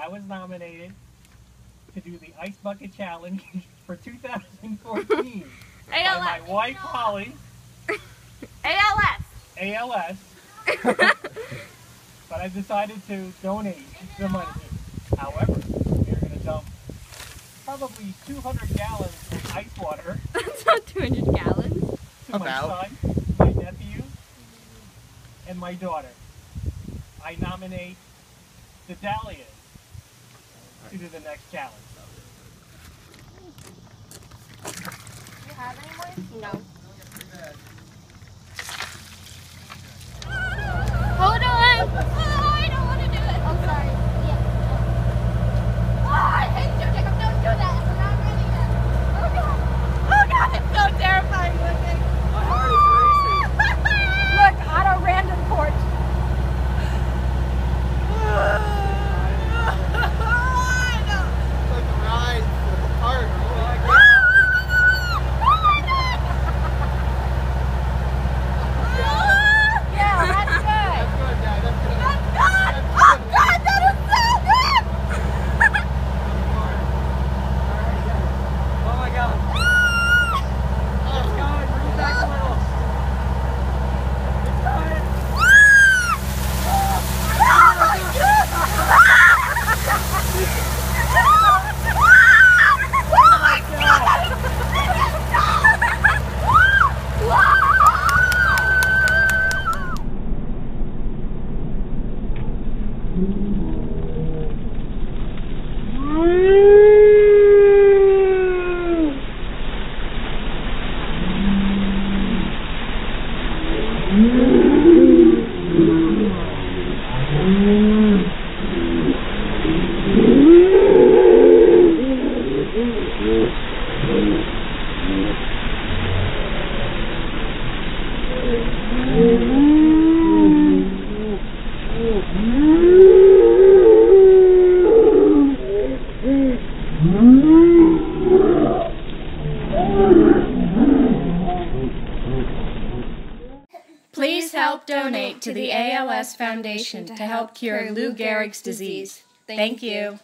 I was nominated to do the Ice Bucket Challenge for 2014 by my wife, Holly. ALS. But I decided to donate the money. However, we're going to dump probably 200 gallons of ice water. That's not 200 gallons. To my son, my nephew, and my daughter. I nominate the DeLeon to do the next challenge. Do you have any more? No. Hold on! Oh, I don't want to do it. Oh, sorry. Yeah. Oh, I hate you, Jacob. Don't do that. I'm not ready yet. Oh, God. Oh, God. It's so terrifying looking. My heart is racing. Look, on a random porch. Like a ride for the park. Please help donate to the ALS Foundation to help cure Lou Gehrig's disease. Thank you.